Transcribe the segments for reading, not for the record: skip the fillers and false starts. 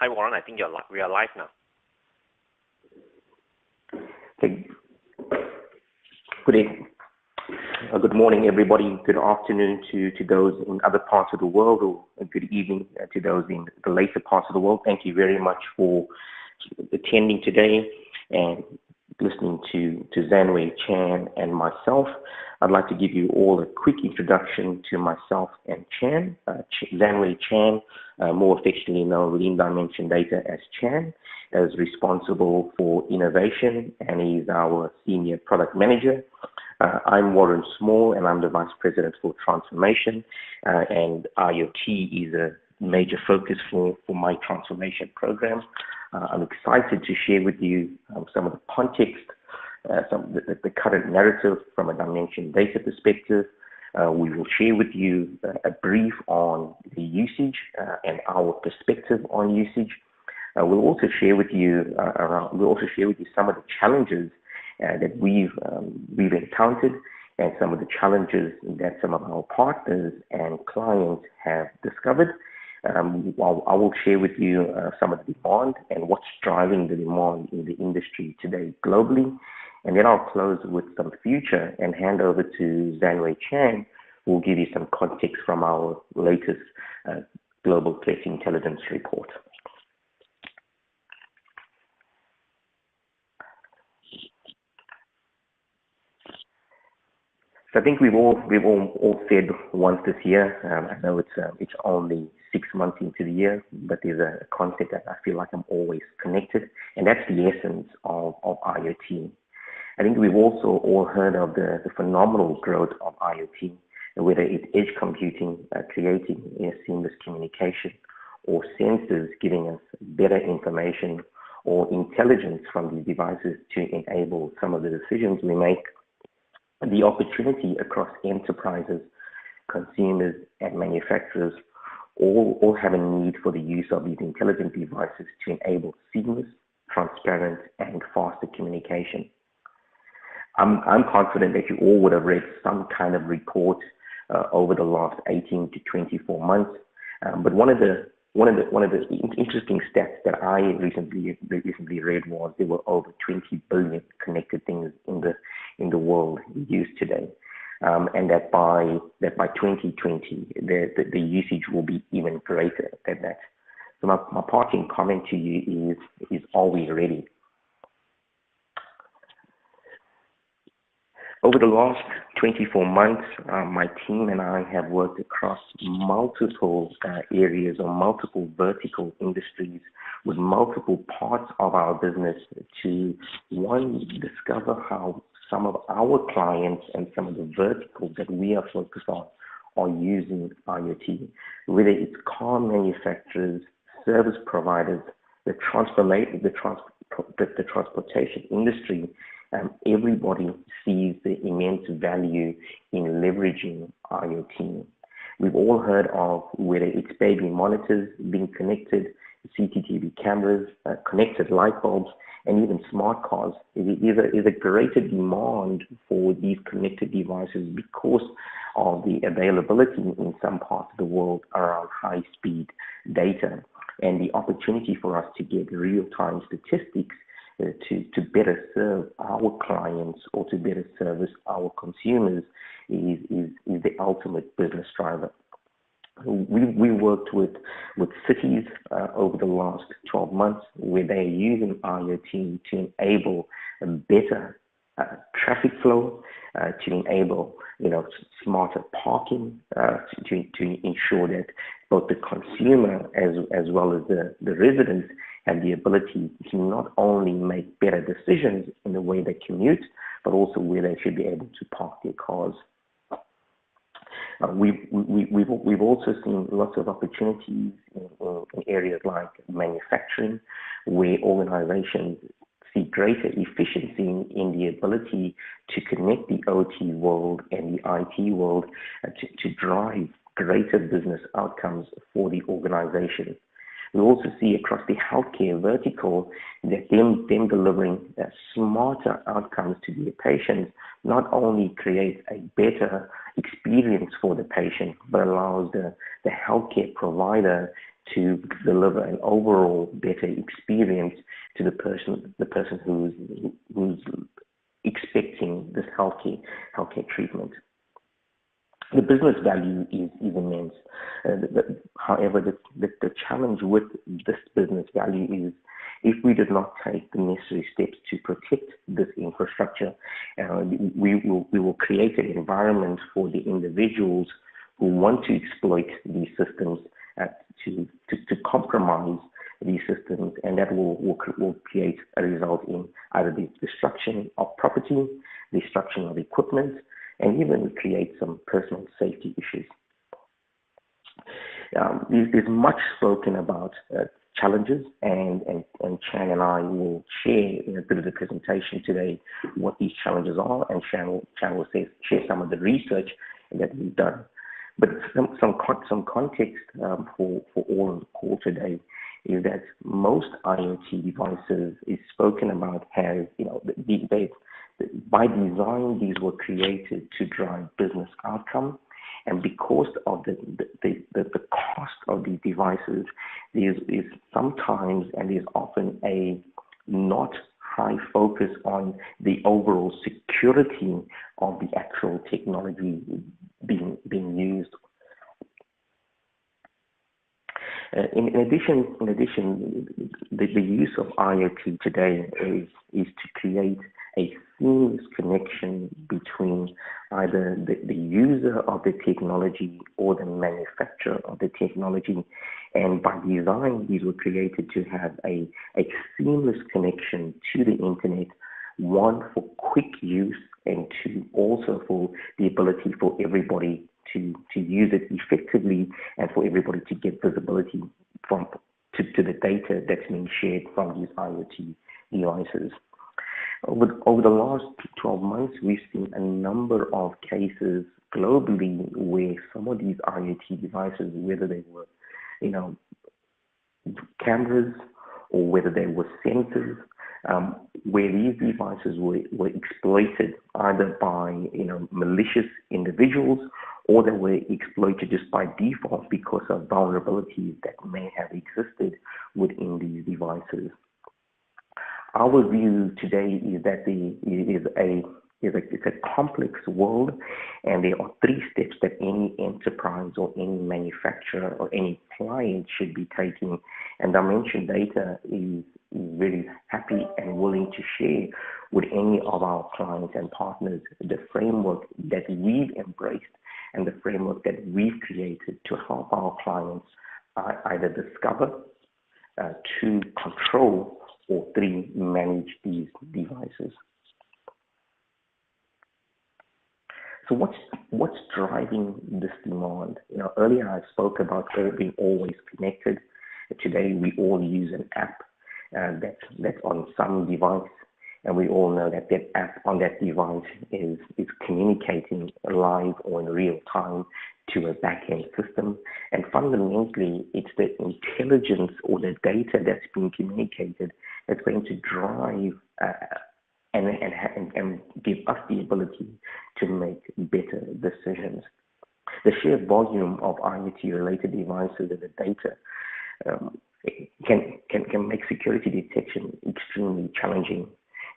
Hi, Warren. I think we are live now. Okay. Good morning, everybody. Good afternoon to those in other parts of the world, or good evening to those in the later parts of the world. Thank you very much for attending today and listening to Zanwei Chan and myself. I'd like to give you all a quick introduction to myself and Chan. Zanwei Chan, more affectionately known within Dimension Data as Chan, is responsible for innovation and is our senior product manager. I'm Warren Small, and I'm the Vice President for Transformation, and IoT is a major focus for my transformation program. I'm excited to share with you some of the context, the current narrative from a Dimension Data perspective. We will share with you a brief on the usage and our perspective on usage. We'll also share with you some of the challenges that we've encountered, and some of the challenges that some of our partners and clients have discovered. I will share with you some of the demand and what's driving the demand in the industry today globally. And then I'll close with some future and hand over to Zanwei Chan, who will give you some context from our latest Global Threat Intelligence report. So I think we've all said once this year. I know it's only 6 months into the year, but there's a concept that I feel like I'm always connected, and that's the essence of IoT. I think we've also all heard of the phenomenal growth of IoT, whether it's edge computing, creating seamless communication, or sensors giving us better information or intelligence from these devices to enable some of the decisions we make. The opportunity across enterprises, consumers, and manufacturers all have a need for the use of these intelligent devices to enable seamless, transparent, and faster communication. I'm confident that you all would have read some kind of report over the last 18 to 24 months. But one of the interesting stats that I recently read was there were over 20 billion connected things in the world used today, and that by 2020 the usage will be even greater than that. So my parting comment to you is are we ready? Over the last 24 months, my team and I have worked across multiple areas or multiple vertical industries with multiple parts of our business to, one, discover how some of our clients and some of the verticals that we are focused on are using IoT, whether it's car manufacturers, service providers, the transportation industry. Everybody sees the immense value in leveraging IoT. We've all heard of whether it's baby monitors being connected, CCTV cameras, connected light bulbs, and even smart cars. There is a greater demand for these connected devices because of the availability in some parts of the world around high-speed data, and the opportunity for us to get real-time statistics to better serve our clients or to better service our consumers is the ultimate business driver. We worked with cities over the last 12 months where they are using IoT to enable a better traffic flow, to enable smarter parking, to ensure that both the consumer as well as the residents have the ability to not only make better decisions in the way they commute, but also where they should be able to park their cars. We've also seen lots of opportunities in areas like manufacturing, where organizations see greater efficiency in the ability to connect the OT world and the IT world to drive greater business outcomes for the organization. We also see across the healthcare vertical that them delivering smarter outcomes to their patients not only creates a better experience for the patient, but allows the healthcare provider to deliver an overall better experience to the person who's expecting this healthcare treatment. The business value is immense. However, the challenge with this business value is if we did not take the necessary steps to protect this infrastructure, we will create an environment for the individuals who want to exploit these systems to compromise these systems, and that will create a result in either the destruction of property, destruction of equipment, and even create some personal safety issues. There's much spoken about challenges, and Chan and I will share in a bit of the presentation today what these challenges are, and Chan will share some of the research that we've done. But some context for all on the call today is that most IoT devices is spoken about have, by design, these were created to drive business outcome, and because of the cost of these devices, there is sometimes and there's often a not high focus on the overall security of the actual technology being used. In addition, the use of IoT today is to create a seamless connection between either the user of the technology or the manufacturer of the technology. And by design, these were created to have a seamless connection to the internet, one for quick use, and two also for the ability for everybody to use it effectively, and for everybody to get visibility to the data that's being shared from these IoT devices. Over the last 12 months, we've seen a number of cases globally where some of these IoT devices, whether they were, cameras or whether they were sensors, where these devices were exploited either by malicious individuals, or they were exploited just by default because of vulnerabilities that may have existed within these devices. Our view today is that it's a complex world, and there are 3 steps that any enterprise or any manufacturer or any client should be taking. And Dimension Data is very happy and willing to share with any of our clients and partners the framework that we've embraced and the framework that we've created to help our clients either discover, 2, control, or 3, manage these devices. So what's driving this demand? Earlier I spoke about being always connected. Today we all use an app that's on some device, and we all know that app on that device is communicating live or in real time to a back-end system. And fundamentally, it's the intelligence or the data that's being communicated that's going to drive and give us the ability to make better decisions. The sheer volume of IoT-related devices and the data can make security detection extremely challenging.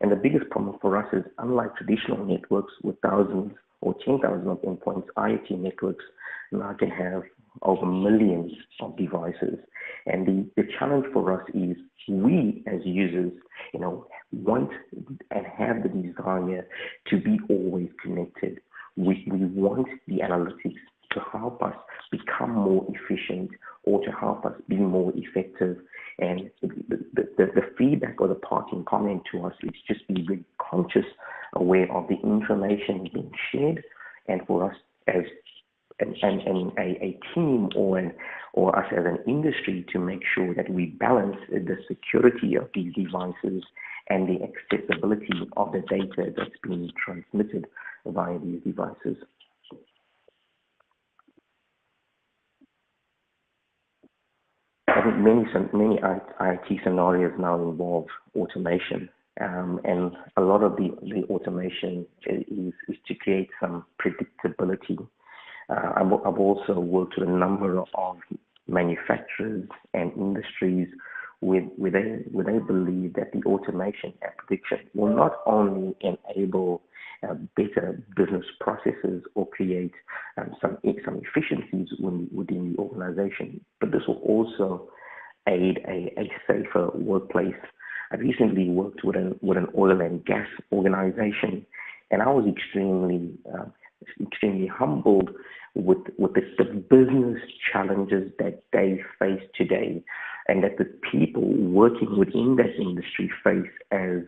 And the biggest problem for us is, unlike traditional networks with thousands or 10,000 of endpoints, IoT networks now can have over millions of devices. And the challenge for us is we as users, want and have the desire to be always connected. We want the analytics to help us become more efficient or to help us be more effective. And the feedback or the parting comment to us is just be very conscious, aware of the information being shared, and for us as a team or us as an industry to make sure that we balance the security of these devices and the accessibility of the data that's being transmitted via these devices. I think many IoT scenarios now involve automation, and a lot of the automation is to create some predictability. I've also worked with a number of manufacturers and industries where they believe that the automation and prediction will not only enable better business processes or create some efficiencies within the organization, but this will also aid a safer workplace. I recently worked with an oil and gas organization, and I was extremely humbled with the business challenges that they face today, and that the people working within that industry face as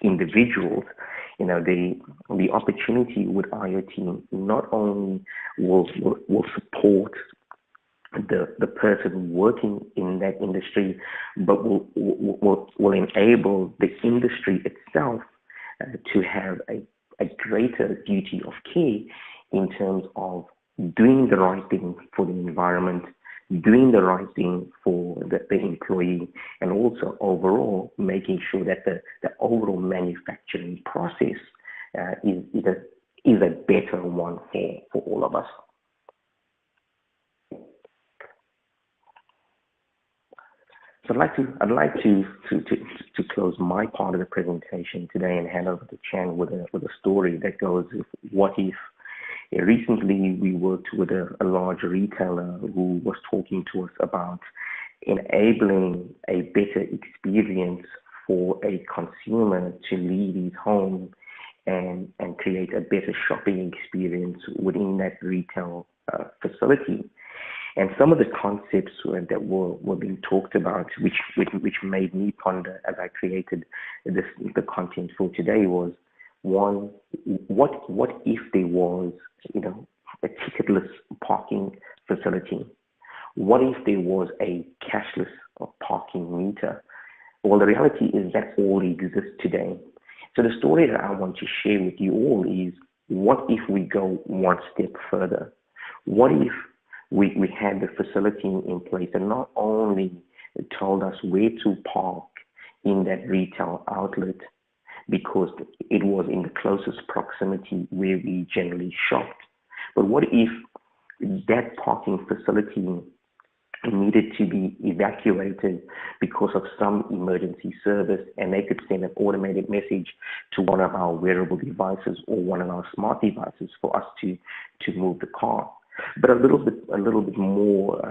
individuals. The opportunity with IoT not only will support the person working in that industry, but will enable the industry itself to have a greater duty of care in terms of doing the right thing for the environment, doing the right thing for the employee, and also overall making sure that the overall manufacturing process is a better one for all of us. So I'd like to close my part of the presentation today and hand over to Chan with a story that goes, what if? Recently, we worked with a large retailer who was talking to us about enabling a better experience for a consumer to leave his home and create a better shopping experience within that retail facility. And some of the concepts that were being talked about, which made me ponder as I created the content for today, was one: what if there was a ticketless parking facility? What if there was a cashless parking meter? Well, the reality is that already exists today. So the story that I want to share with you all is, what if we go one step further? What if we had the facility in place and not only told us where to park in that retail outlet because it was in the closest proximity where we generally shopped, but what if that parking facility needed to be evacuated because of some emergency service, and they could send an automated message to one of our wearable devices or one of our smart devices for us to move the car? But a little bit more,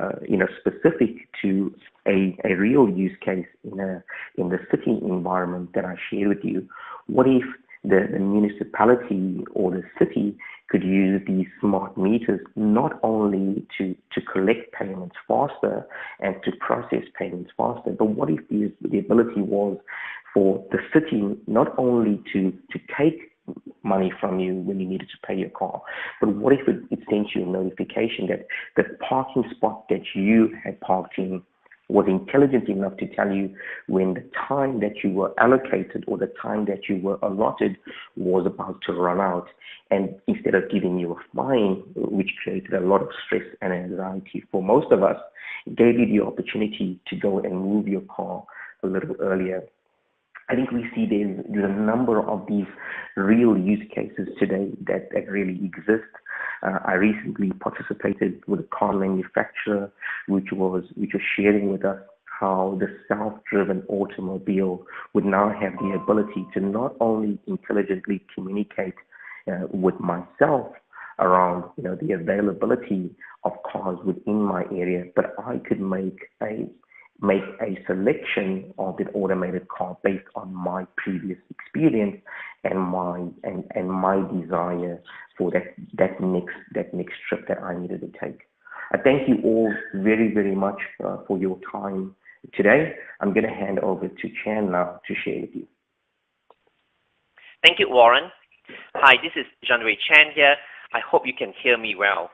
specific to a real use case in the city environment that I share with you. What if the municipality or the city could use these smart meters not only to collect payments faster and to process payments faster, but what if the ability was for the city not only to take money from you when you needed to pay your car, but what if it sent you a notification that the parking spot that you had parked in was intelligent enough to tell you when the time that you were allocated or the time that you were allotted was about to run out, and instead of giving you a fine, which created a lot of stress and anxiety for most of us, it gave you the opportunity to go and move your car a little earlier. I think we see there's a number of these real use cases today that really exist. I recently participated with a car manufacturer which was sharing with us how the self-driven automobile would now have the ability to not only intelligently communicate with myself around the availability of cars within my area, but I could make a selection of an automated car based on my previous experience and my desire for that next trip that I needed to take. I thank you all very, very much for your time today. I'm going to hand over to Chan now to share with you. Thank you, Warren. Hi, this is Jean-Ray Chan here. I hope you can hear me well.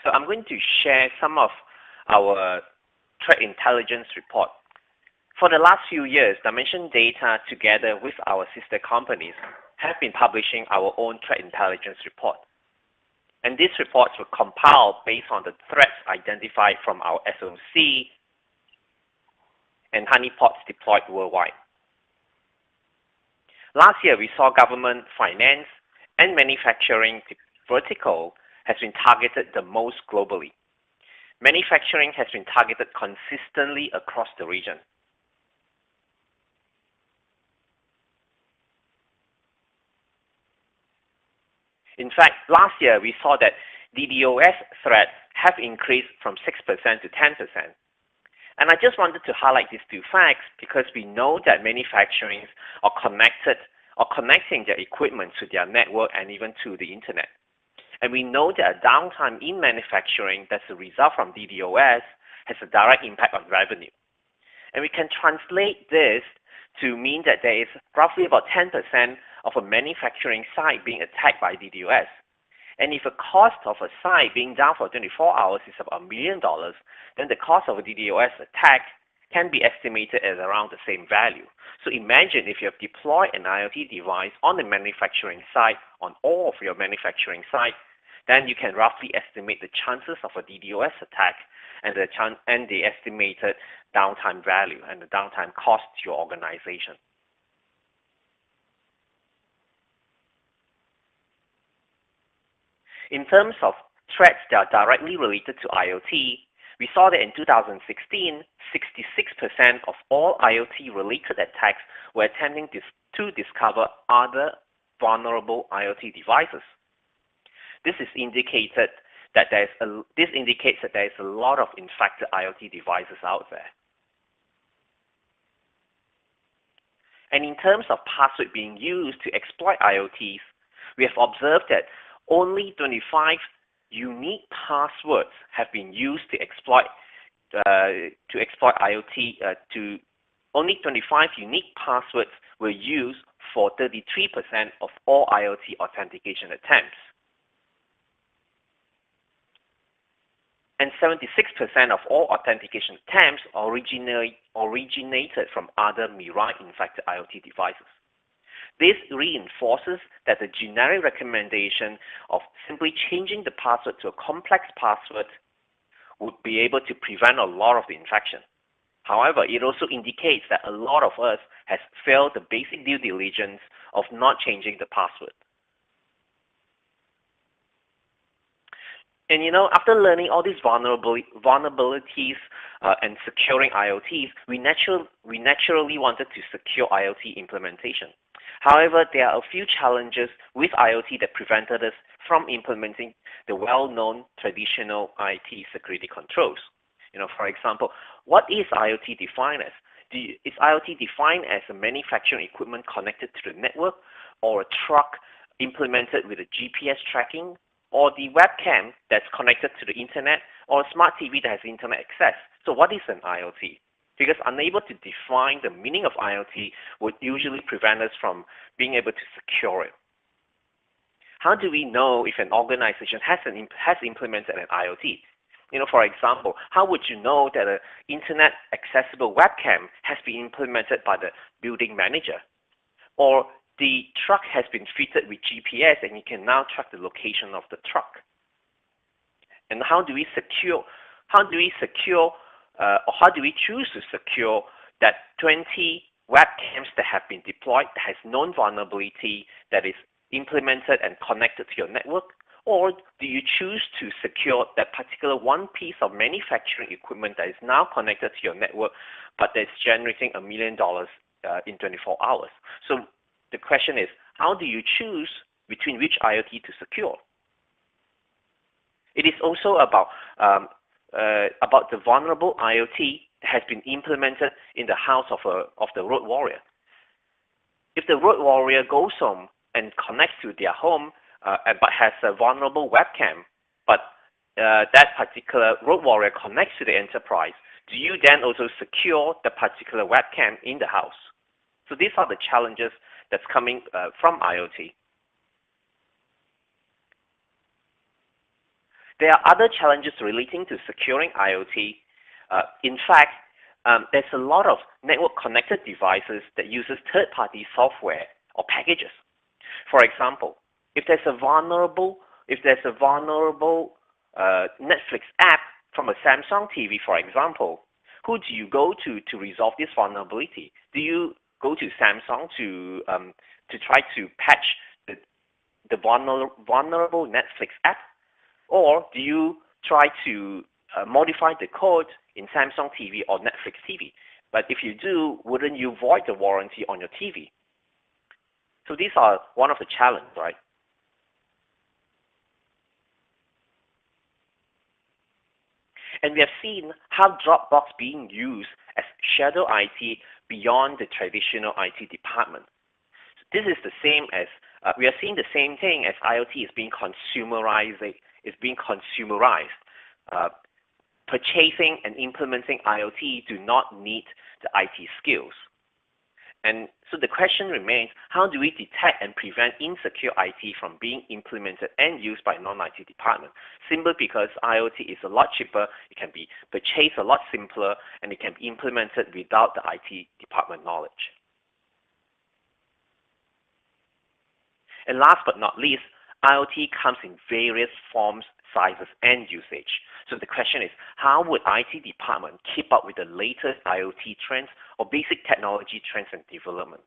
So I'm going to share some of our threat intelligence report. For the last few years, Dimension Data, together with our sister companies, have been publishing our own threat intelligence report. And these reports were compiled based on the threats identified from our SOC and honeypots deployed worldwide. Last year, we saw government, finance, and manufacturing vertical has been targeted the most globally. Manufacturing has been targeted consistently across the region. In fact, last year we saw that DDoS threats have increased from 6% to 10%. And I just wanted to highlight these two facts because we know that manufacturing are connecting their equipment to their network and even to the internet. And we know that downtime in manufacturing that's a result from DDoS has a direct impact on revenue. And we can translate this to mean that there is roughly about 10% of a manufacturing site being attacked by DDoS. And if the cost of a site being down for 24 hours is about $1 million, then the cost of a DDoS attack can be estimated at around the same value. So imagine if you have deployed an IoT device on a manufacturing site, on all of your manufacturing sites, then you can roughly estimate the chances of a DDoS attack and the estimated downtime value and the downtime cost to your organization. In terms of threats that are directly related to IoT, we saw that in 2016, 66% of all IoT-related attacks were attempting to discover other vulnerable IoT devices. This indicates that there is a lot of infected IoT devices out there. And in terms of password being used to exploit IoTs, we have observed that only 25 unique passwords have been used to exploit IoT. Only 25 unique passwords were used for 33% of all IoT authentication attempts. And 76% of all authentication attempts originated from other Mirai-infected IoT devices. This reinforces that the generic recommendation of simply changing the password to a complex password would be able to prevent a lot of the infection. However, it also indicates that a lot of us has failed the basic due diligence of not changing the password. And after learning all these vulnerabilities and securing IoTs, we naturally wanted to secure IoT implementation. However, there are a few challenges with IoT that prevented us from implementing the well-known traditional IT security controls. For example, what is IoT defined as? Is IoT defined as a manufacturing equipment connected to the network, or a truck implemented with a GPS tracking, or the webcam that's connected to the internet, or a smart TV that has internet access? So what is an IoT? Because unable to define the meaning of IoT would usually prevent us from being able to secure it. How do we know if an organization has implemented an IoT? For example, how would you know that an internet accessible webcam has been implemented by the building manager? Or the truck has been fitted with GPS and you can now track the location of the truck? And how do we choose to secure that 20 webcams that have been deployed that has known vulnerability that is implemented and connected to your network? Or do you choose to secure that particular one piece of manufacturing equipment that is now connected to your network but that's generating $1 million in 24 hours? So the question is, how do you choose between which IoT to secure? It is also about the vulnerable IoT that has been implemented in the house of the road warrior. If the road warrior goes home and connects to their home but has a vulnerable webcam, but that particular road warrior connects to the enterprise, do you then also secure the particular webcam in the house? So these are the challenges that's coming from IoT. There are other challenges relating to securing IoT. In fact, there's a lot of network-connected devices that uses third-party software or packages. For example, if there's a vulnerable Netflix app from a Samsung TV, for example, who do you go to resolve this vulnerability? Do you go to Samsung to try to patch the vulnerable Netflix app? Or do you try to modify the code in Samsung TV or Netflix TV? But if you do, wouldn't you void the warranty on your TV? So these are one of the challenges, right? And we have seen how Dropbox being used as shadow IT beyond the traditional IT department. This is the same as we are seeing the same thing as IoT is being consumerized. Purchasing and implementing IoT do not need the IT skills. And so the question remains, how do we detect and prevent insecure IT from being implemented and used by non-IT department? Simply because IoT is a lot cheaper, it can be purchased a lot simpler, and it can be implemented without the IT department knowledge. And last but not least, IoT comes in various forms, sizes, and usage. So the question is, how would IT department keep up with the latest IoT trends or basic technology trends and development?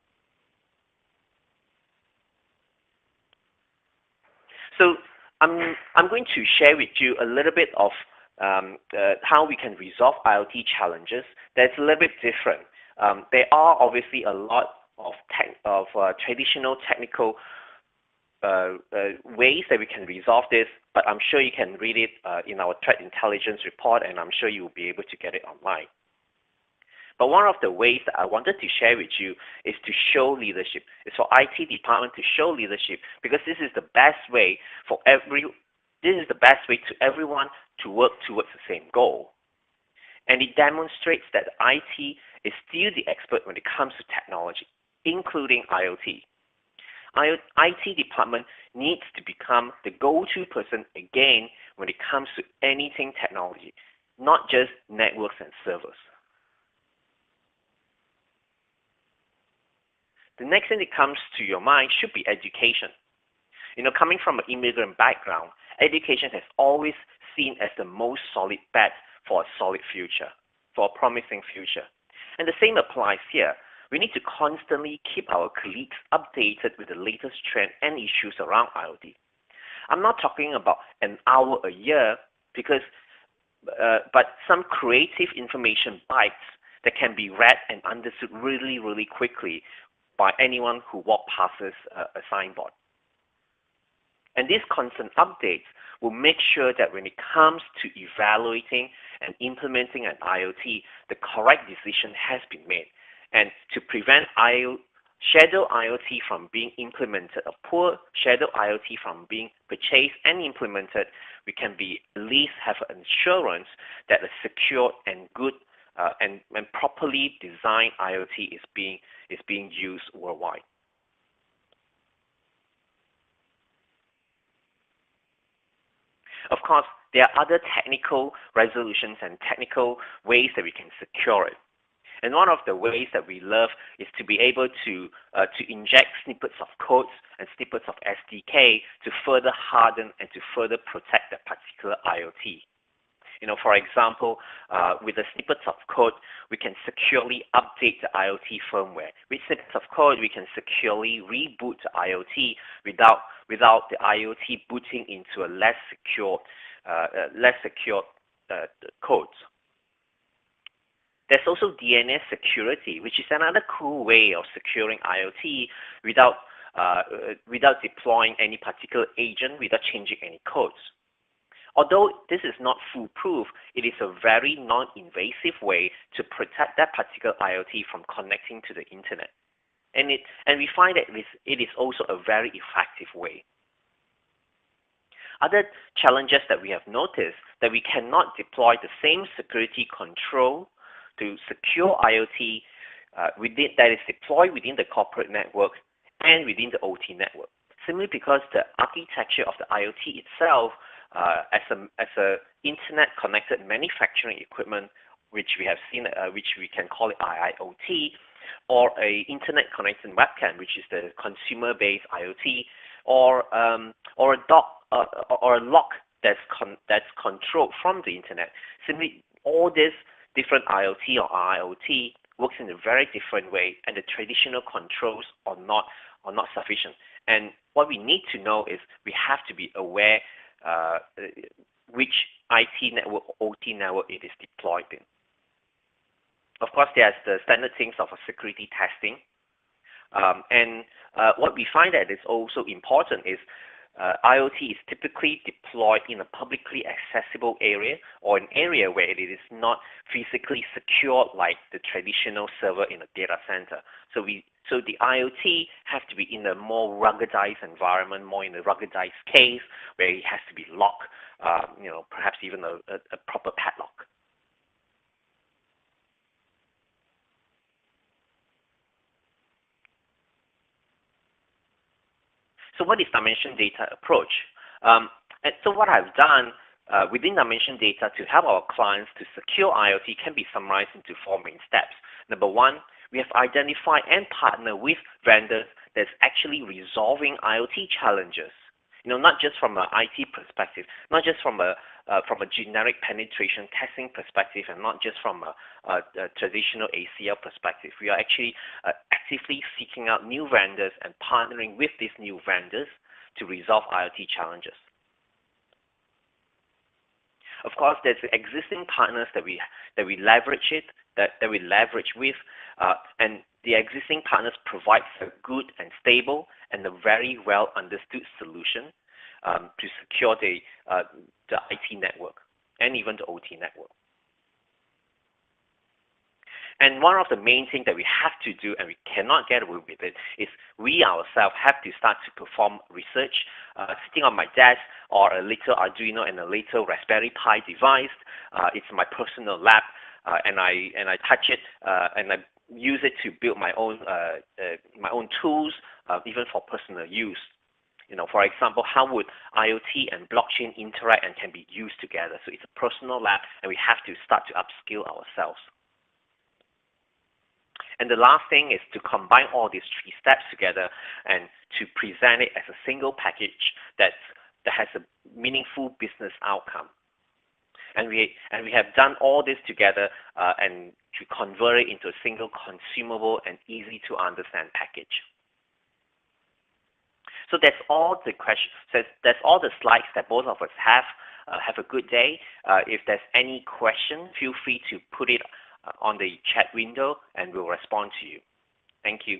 So I'm going to share with you a little bit of how we can resolve IoT challenges that's a little bit different. There are obviously a lot of traditional technical ways that we can resolve this, but I'm sure you can read it in our threat intelligence report, and I'm sure you will be able to get it online. But one of the ways that I wanted to share with you is to show leadership. It's for IT department to show leadership, because this is the best way to everyone to work towards the same goal. And it demonstrates that IT is still the expert when it comes to technology, including IoT. IT department needs to become the go-to person again when it comes to anything technology, not just networks and servers. The next thing that comes to your mind should be education. Coming from an immigrant background, education has always seen as the most solid bet for a solid future, for a promising future. And the same applies here. We need to constantly keep our colleagues updated with the latest trend and issues around IoT. I'm not talking about an hour a year, but some creative information bites that can be read and understood really, really quickly by anyone who walks past a signboard. And these constant updates will make sure that when it comes to evaluating and implementing an IoT, the correct decision has been made. And to prevent shadow IoT from being implemented, or poor shadow IoT from being purchased and implemented, we can at least have an assurance that a secure and good and properly designed IoT is being used worldwide. Of course, there are other technical resolutions and technical ways that we can secure it. And one of the ways that we love is to be able to inject snippets of codes and snippets of SDK to further harden and to further protect that particular IoT. For example, with the snippets of code, we can securely update the IoT firmware. With snippets of code, we can securely reboot the IoT without the IoT booting into a less secure codes. There's also DNS security, which is another cool way of securing IoT without deploying any particular agent, without changing any codes. Although this is not foolproof, it is a very non-invasive way to protect that particular IoT from connecting to the internet. And we find that it is also a very effective way. Other challenges that we have noticed that we cannot deploy the same security control to secure IoT that is deployed within the corporate network and within the OT network. Simply because the architecture of the IoT itself, as a internet-connected manufacturing equipment, which we have seen, which we can call it IIoT, or a internet-connected webcam, which is the consumer-based IoT, or a lock that's controlled from the internet. Simply, all these different IoT or IoT works in a very different way, and the traditional controls are not sufficient. And what we need to know is we have to be aware which IT network, OT network it is deployed in. Of course, there's the standard things of security testing. What we find that is also important is IoT is typically deployed in a publicly accessible area or an area where it is not physically secured like the traditional server in a data center. So the IoT has to be in a more ruggedized environment, more in a ruggedized case where it has to be locked, perhaps even a proper padlock. So what is dimension data approach? And so what I've done within dimension data to help our clients to secure IoT can be summarized into 4 main steps. Number 1, we have identified and partnered with vendors that's actually resolving IoT challenges. Not just from an IT perspective, not just from a generic penetration testing perspective, and not just from a traditional ACL perspective. We are actually actively seeking out new vendors and partnering with these new vendors to resolve IoT challenges. Of course, there's existing partners that we leverage with, and the existing partners provide a good and stable and a very well understood solution to secure the IT network and even the OT network. And one of the main things that we have to do, and we cannot get away with it, is we ourselves have to start to perform research. Sitting on my desk or a little Arduino and a little Raspberry Pi device, it's my personal lab, and I touch it and I use it to build my own tools, even for personal use. For example, how would IoT and blockchain interact and can be used together? So it's a personal lab, and we have to start to upskill ourselves. And the last thing is to combine all these 3 steps together and to present it as a single package that has a meaningful business outcome. And we have done all this together and to convert it into a single consumable and easy to understand package. So that's all the questions. So that's all the slides that both of us have. Have a good day. If there's any question, feel free to put it on the chat window and we'll respond to you. Thank you.